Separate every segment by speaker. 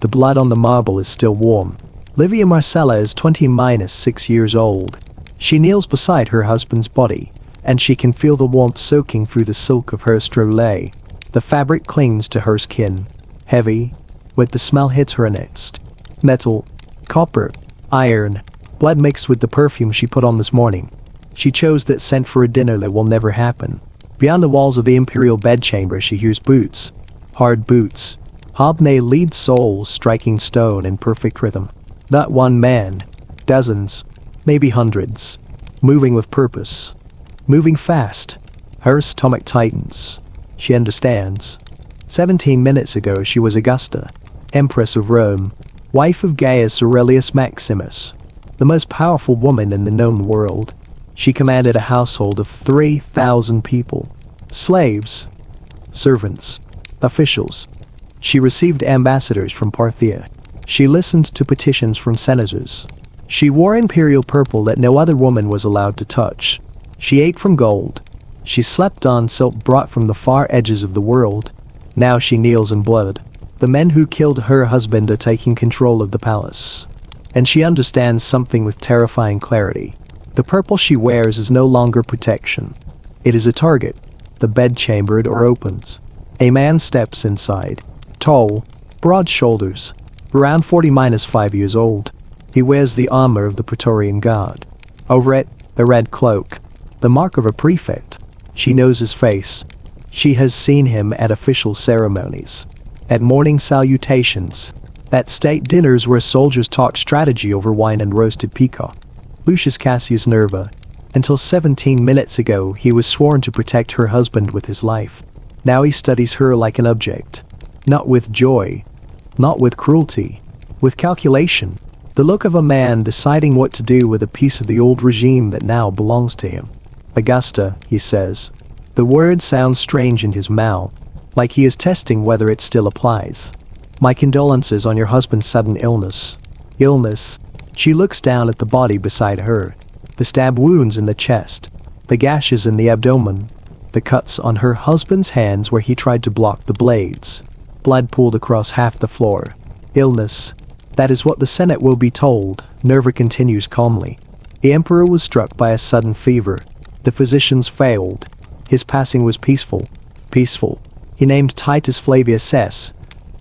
Speaker 1: The blood on the marble is still warm. Livia Marcella is 20-6 years old. She kneels beside her husband's body, and she can feel the warmth soaking through the silk of her stole. The fabric clings to her skin. Heavy, wet, the smell hits her next. Metal, copper, iron, blood mixed with the perfume she put on this morning. She chose that scent for a dinner that will never happen. Beyond the walls of the imperial bedchamber she hears boots. Hard boots. Hobnail lead soles striking stone in perfect rhythm. Not one man. Dozens. Maybe hundreds. Moving with purpose. Moving fast. Her stomach tightens. She understands. 17 minutes ago she was Augusta, Empress of Rome, wife of Gaius Aurelius Maximus, the most powerful woman in the known world. She commanded a household of 3,000 people. Slaves. Servants. Officials. She received ambassadors from Parthia. She listened to petitions from senators. She wore imperial purple that no other woman was allowed to touch. She ate from gold. She slept on silk brought from the far edges of the world. Now she kneels in blood. The men who killed her husband are taking control of the palace. And she understands something with terrifying clarity. The purple she wears is no longer protection. It is a target. The bedchamber door opens. A man steps inside. Tall, broad shoulders, around 40-5 years old. He wears the armor of the Praetorian Guard. Over it, a red cloak. The mark of a prefect. She knows his face. She has seen him at official ceremonies. At morning salutations. At state dinners where soldiers talk strategy over wine and roasted peacock. Lucius Cassius Nerva. Until 17 minutes ago he was sworn to protect her husband with his life. Now he studies her like an object. Not with joy. Not with cruelty. With calculation. The look of a man deciding what to do with a piece of the old regime that now belongs to him. Augusta, he says. The word sounds strange in his mouth, like he is testing whether it still applies. My condolences on your husband's sudden illness. Illness. She looks down at the body beside her. The stab wounds in the chest. The gashes in the abdomen. The cuts on her husband's hands where he tried to block the blades. Blood pooled across half the floor. Illness. That is what the Senate will be told, Nerva continues calmly. The emperor was struck by a sudden fever. The physicians failed. His passing was peaceful. Peaceful. He named Titus Flavius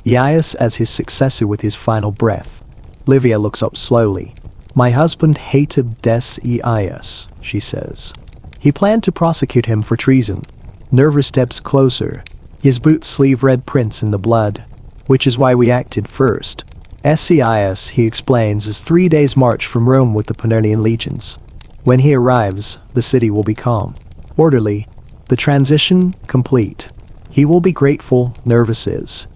Speaker 1: Gaius as his successor with his final breath. Livia looks up slowly. My husband hated Gaius, she says. He planned to prosecute him for treason. Nerva steps closer. His boot sleeve red prints in the blood. Which is why we acted first. Gaius, he explains, is 3 days' march from Rome with the Pannonia legions. When he arrives, the city will be calm. Orderly. The transition, complete. He will be grateful, Nerva is.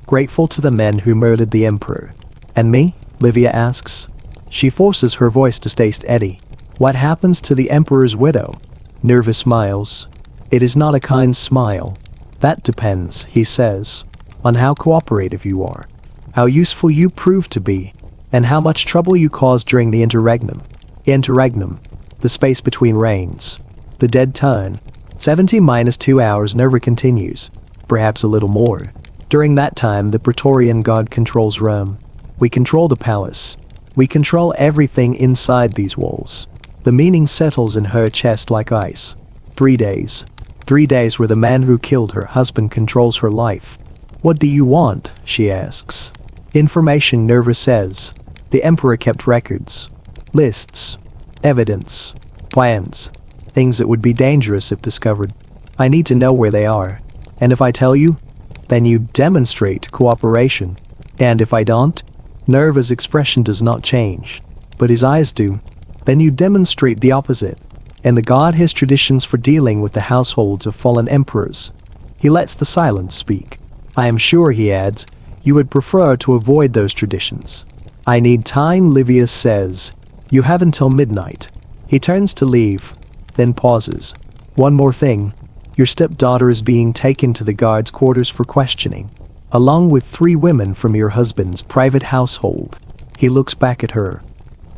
Speaker 1: Grateful to the men who murdered the emperor. And me? Livia asks. She forces her voice to stay steady. What happens to the emperor's widow? Nerva smiles. It is not a kind smile. That depends, he says, on how cooperative you are, how useful you prove to be, and how much trouble you cause during the interregnum. Interregnum, the space between reigns. The dead turn. 70-2 hours. Nerva continues. Perhaps a little more. During that time the Praetorian Guard controls Rome. We control the palace. We control everything inside these walls. The meaning settles in her chest like ice. 3 days. 3 days where the man who killed her husband controls her life. What do you want? She asks. Information, Nerva says. The emperor kept records. Lists. Evidence. Plans. Things that would be dangerous if discovered. I need to know where they are. And if I tell you, then you demonstrate cooperation. And if I don't, Nerva's expression does not change. But his eyes do. Then you demonstrate the opposite. And the god has traditions for dealing with the households of fallen emperors. He lets the silence speak. I am sure, he adds, you would prefer to avoid those traditions. I need time, Livia says. You have until midnight. He turns to leave, then pauses. One more thing. Your stepdaughter is being taken to the guard's quarters for questioning, along with 3 women from your husband's private household. He looks back at her.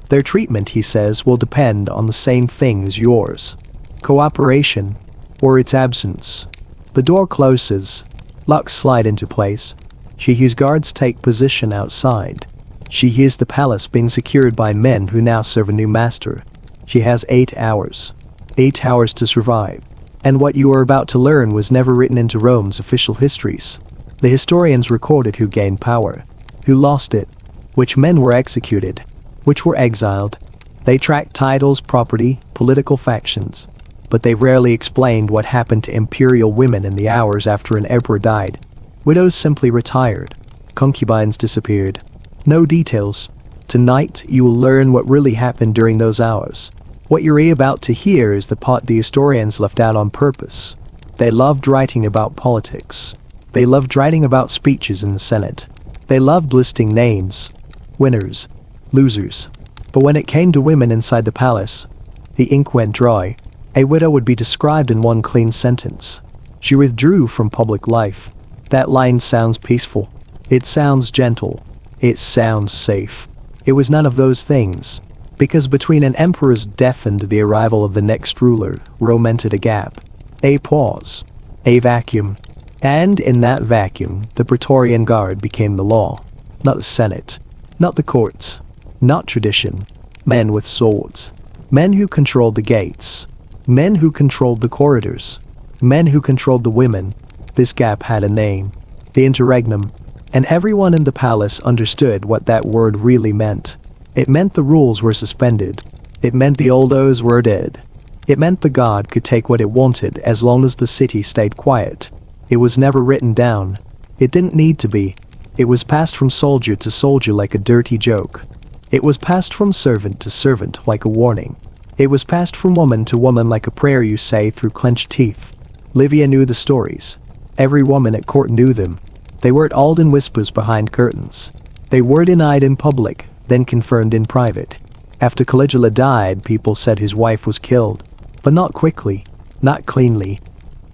Speaker 1: Their treatment, he says, will depend on the same thing as yours. Cooperation, or its absence. The door closes. Locks slide into place. She hears guards take position outside. She hears the palace being secured by men who now serve a new master. She has 8 hours. 8 hours to survive. And what you are about to learn was never written into Rome's official histories. The historians recorded who gained power, who lost it, which men were executed, which were exiled. They tracked titles, property, political factions. But they rarely explained what happened to imperial women in the hours after an emperor died. Widows simply retired. Concubines disappeared. No details. Tonight, you will learn what really happened during those hours. What you're about to hear is the part the historians left out on purpose. They loved writing about politics. They loved writing about speeches in the Senate. They loved listing names, winners, losers. But when it came to women inside the palace, the ink went dry. A widow would be described in one clean sentence. She withdrew from public life. That line sounds peaceful. It sounds gentle. It sounds safe. It was none of those things. Because between an emperor's death and the arrival of the next ruler, Rome entered a gap. A pause. A vacuum. And in that vacuum, the Praetorian Guard became the law. Not the Senate. Not the courts. Not tradition. Men with swords. Men who controlled the gates. Men who controlled the corridors. Men who controlled the women. This gap had a name. The interregnum. And everyone in the palace understood what that word really meant. It meant the rules were suspended. It meant the old oaths were dead. It meant the god could take what it wanted as long as the city stayed quiet. It was never written down. It didn't need to be. It was passed from soldier to soldier like a dirty joke. It was passed from servant to servant like a warning. It was passed from woman to woman like a prayer you say through clenched teeth. Livia knew the stories. Every woman at court knew them. They were told in whispers behind curtains. They were denied in public, then confirmed in private. After Caligula died, people said his wife was killed. But not quickly, not cleanly.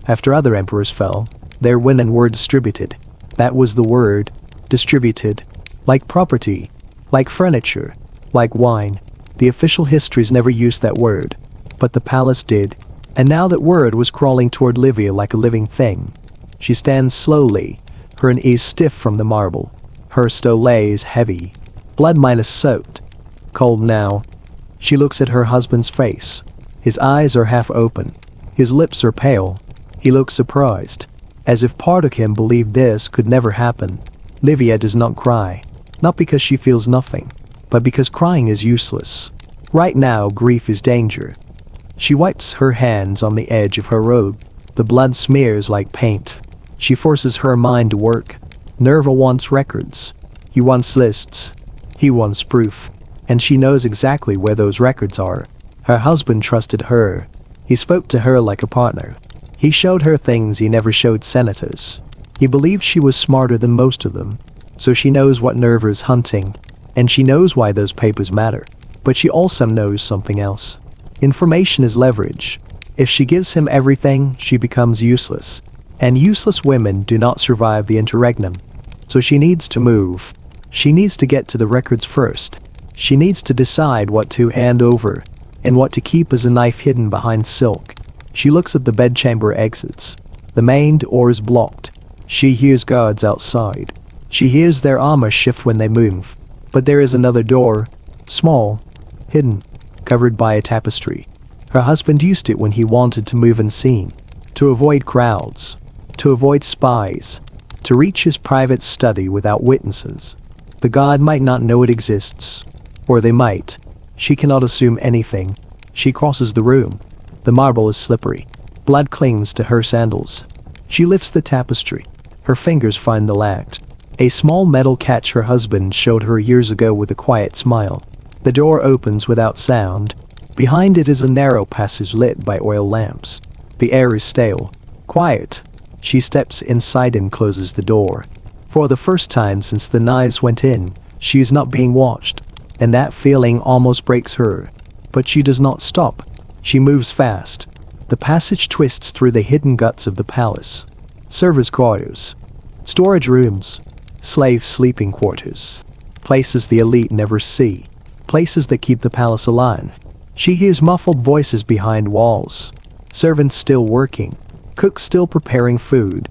Speaker 1: After other emperors fell, their women were distributed. That was the word, distributed. Like property, like furniture, like wine. The official histories never used that word. But the palace did. And now that word was crawling toward Livia like a living thing. She stands slowly, her knees stiff from the marble. Her stole is heavy, blood minus soaked. Cold now. She looks at her husband's face. His eyes are half open. His lips are pale. He looks surprised, as if part of him believed this could never happen. Livia does not cry. Not because she feels nothing, but because crying is useless. Right now, grief is danger. She wipes her hands on the edge of her robe. The blood smears like paint. She forces her mind to work. Nerva wants records. He wants lists. He wants proof. And she knows exactly where those records are. Her husband trusted her. He spoke to her like a partner. He showed her things he never showed senators. He believed she was smarter than most of them. So she knows what Nerva is hunting. And she knows why those papers matter. But she also knows something else. Information is leverage. If she gives him everything, she becomes useless. And useless women do not survive the interregnum. So she needs to move. She needs to get to the records first. She needs to decide what to hand over, and what to keep as a knife hidden behind silk. She looks at the bedchamber exits. The main door is blocked. She hears guards outside. She hears their armor shift when they move. But there is another door, small, hidden, covered by a tapestry. Her husband used it when he wanted to move unseen, to avoid crowds, to avoid spies, to reach his private study without witnesses. The god might not know it exists, or they might. She cannot assume anything. She crosses the room. The marble is slippery. Blood clings to her sandals. She lifts the tapestry. Her fingers find the latch. A small metal catch her husband showed her years ago with a quiet smile. The door opens without sound. Behind it is a narrow passage lit by oil lamps. The air is stale. Quiet. She steps inside and closes the door. For the first time since the knives went in, she is not being watched. And that feeling almost breaks her. But she does not stop. She moves fast. The passage twists through the hidden guts of the palace. Servers' quarters. Storage rooms. Slave sleeping quarters. Places the elite never see. Places that keep the palace alive. She hears muffled voices behind walls. Servants still working. Cooks still preparing food.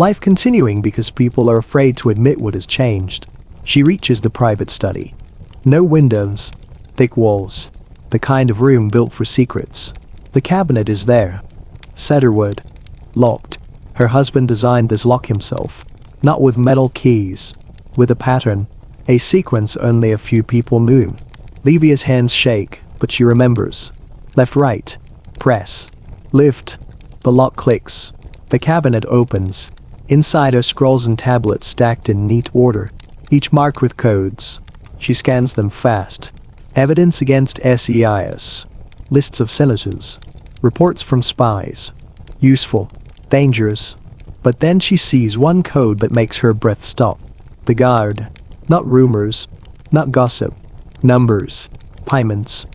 Speaker 1: Life continuing because people are afraid to admit what has changed. She reaches the private study. No windows. Thick walls. The kind of room built for secrets. The cabinet is there. Cedarwood. Locked. Her husband designed this lock himself. Not with metal keys. With a pattern. A sequence only a few people knew. Livia's hands shake, but she remembers. Left, right. Press. Lift. The lock clicks. The cabinet opens. Inside are scrolls and tablets stacked in neat order, each marked with codes. She scans them fast. Evidence against SEIS. Lists of senators. Reports from spies. Useful. Dangerous. But then she sees one code that makes her breath stop. The Guard. Not rumors. Not gossip. Numbers. Payments.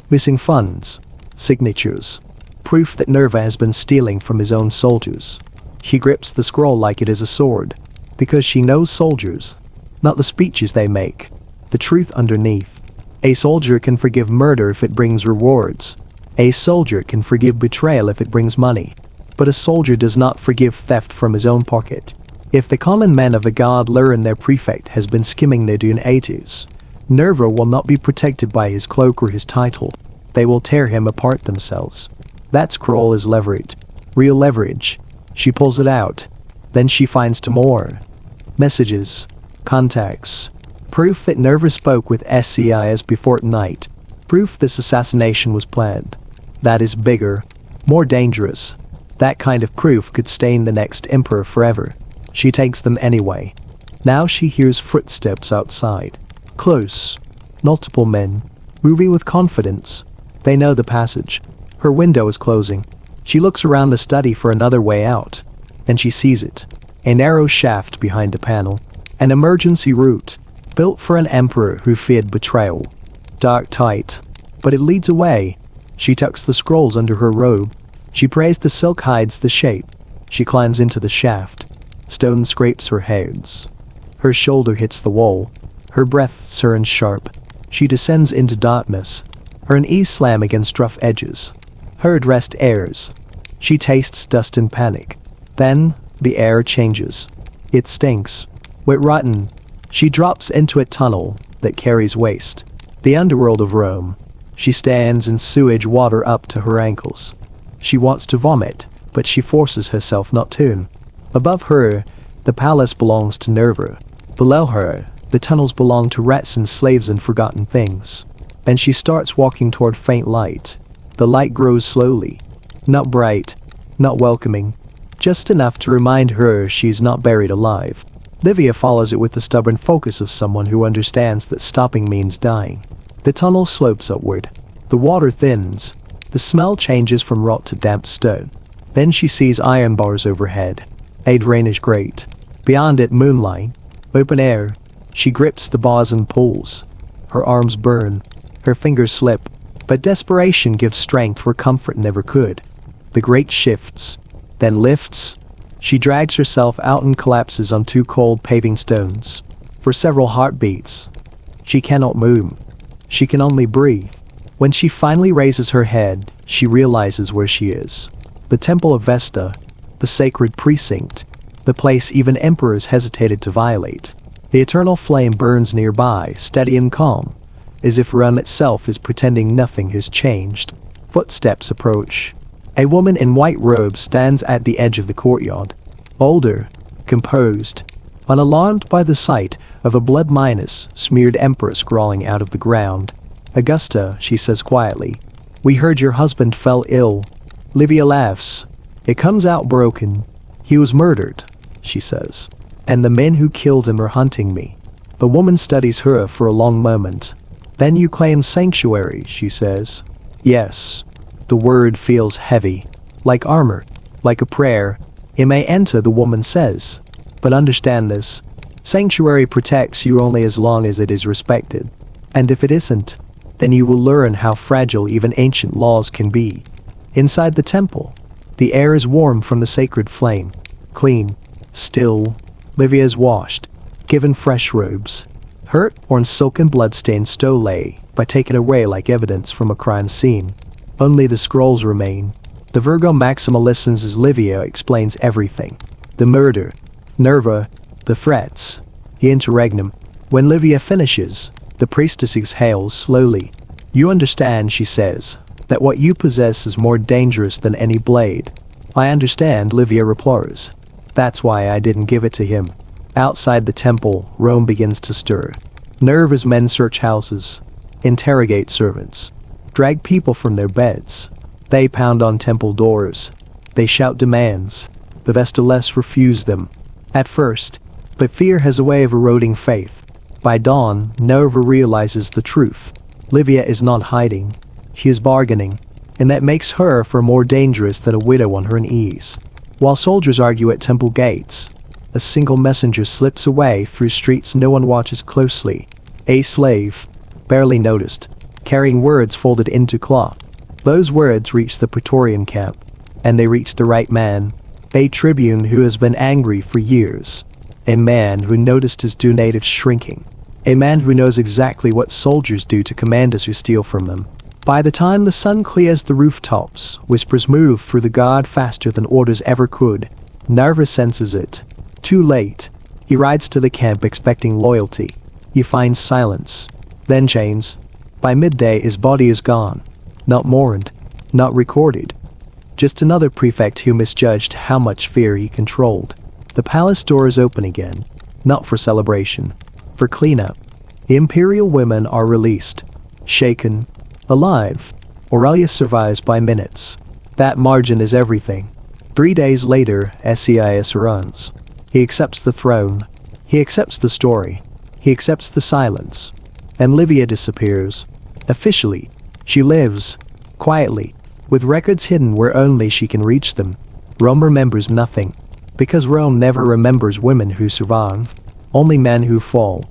Speaker 1: Missing funds. Signatures. Proof that Nerva has been stealing from his own soldiers. She grips the scroll like it is a sword. Because she knows soldiers. Not the speeches they make. The truth underneath. A soldier can forgive murder if it brings rewards. A soldier can forgive betrayal if it brings money. But a soldier does not forgive theft from his own pocket. If the common men of the Guard learn their prefect has been skimming their donations, Nerva will not be protected by his cloak or his title. They will tear him apart themselves. That scroll is leveraged. Real leverage. She pulls it out. Then she finds two more. Messages. Contacts. Proof that Nerva spoke with SEIS before night. Proof this assassination was planned. That is bigger. More dangerous. That kind of proof could stain the next emperor forever. She takes them anyway. Now she hears footsteps outside. Close. Multiple men. Moving with confidence. They know the passage. Her window is closing. She looks around the study for another way out. And she sees it. A narrow shaft behind a panel. An emergency route. Built for an emperor who feared betrayal. Dark tight. But it leads away. She tucks the scrolls under her robe. She prays the silk hides the shape. She climbs into the shaft. Stone scrapes her hands. Her shoulder hits the wall. Her breath turns sharp. She descends into darkness. Her knees slam against rough edges. Her dressed airs. She tastes dust in panic. Then, the air changes. It stinks. Wet rotten. She drops into a tunnel that carries waste. The underworld of Rome. She stands in sewage water up to her ankles. She wants to vomit, but she forces herself not to. Above her, the palace belongs to Nerva. Below her, the tunnels belong to rats and slaves and forgotten things. And she starts walking toward faint light. The light grows slowly. Not bright. Not welcoming. Just enough to remind her she's not buried alive. Livia follows it with the stubborn focus of someone who understands that stopping means dying. The tunnel slopes upward. The water thins. The smell changes from rot to damp stone. Then she sees iron bars overhead. A drainage grate. Beyond it, moonlight. Open air. She grips the bars and pulls. Her arms burn. Her fingers slip. But desperation gives strength where comfort never could. The grate shifts. Then lifts. She drags herself out and collapses on two cold paving stones. For several heartbeats. She cannot move. She can only breathe. When she finally raises her head, she realizes where she is. The Temple of Vesta. The sacred precinct. The place even emperors hesitated to violate. The eternal flame burns nearby, steady and calm, as if Rome itself is pretending nothing has changed. Footsteps approach. A woman in white robes stands at the edge of the courtyard. Older, composed, unalarmed by the sight of a blood-smeared empress crawling out of the ground. Augusta, she says quietly, we heard your husband fell ill. Livia laughs. It comes out broken. He was murdered, she says. And the men who killed him are hunting me. The woman studies her for a long moment. Then you claim sanctuary, she says. Yes. The word feels heavy. Like armor. Like a prayer. It may enter, the woman says. But understand this. Sanctuary protects you only as long as it is respected. And if it isn't, then you will learn how fragile even ancient laws can be. Inside the temple, the air is warm from the sacred flame. Clean. Still. Livia is washed. Given fresh robes. Hurt or silken bloodstained stole by taken away like evidence from a crime scene. Only the scrolls remain. The Virgo Maxima listens as Livia explains everything. The murder, Nerva, the threats, the interregnum. When Livia finishes, the priestess exhales slowly. You understand, she says, that what you possess is more dangerous than any blade. I understand, Livia replies. That's why I didn't give it to him. Outside the temple, Rome begins to stir. Nerva's men search houses, interrogate servants, drag people from their beds. They pound on temple doors. They shout demands. The Vestales refuse them. At first, but fear has a way of eroding faith. By dawn, Nerva realizes the truth. Livia is not hiding. She is bargaining, and that makes her far more dangerous than a widow on her knees. While soldiers argue at temple gates, a single messenger slips away through streets no one watches closely. A slave, barely noticed, carrying words folded into cloth. Those words reach the Praetorian camp, and they reach the right man, a tribune who has been angry for years, a man who noticed his due natives shrinking, a man who knows exactly what soldiers do to commanders who steal from them. By the time the sun clears the rooftops, whispers move through the guard faster than orders ever could. Nerva senses it. Too late. He rides to the camp expecting loyalty. He finds silence, then chains. By midday his body is gone. Not mourned, not recorded. Just another prefect who misjudged how much fear he controlled. The palace doors open again, not for celebration, for cleanup. The imperial women are released, shaken, alive. Aurelius survives by minutes. That margin is everything. 3 days later, Scius runs. He accepts the throne. He accepts the story. He accepts the silence. And Livia disappears. Officially, she lives, quietly, with records hidden where only she can reach them. Rome remembers nothing, because Rome never remembers women who survive, only men who fall.